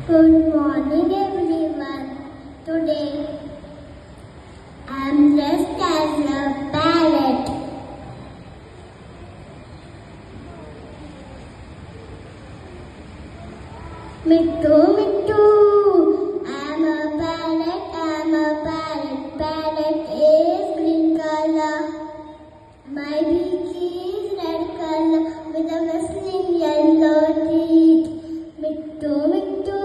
Good morning everyone. Today I am dressed as a parrot. Mittu, mittu. I am a parrot. I am a parrot. Parrot is green color. My beak is red color with a glistening yellow teeth. Mittu, mittu.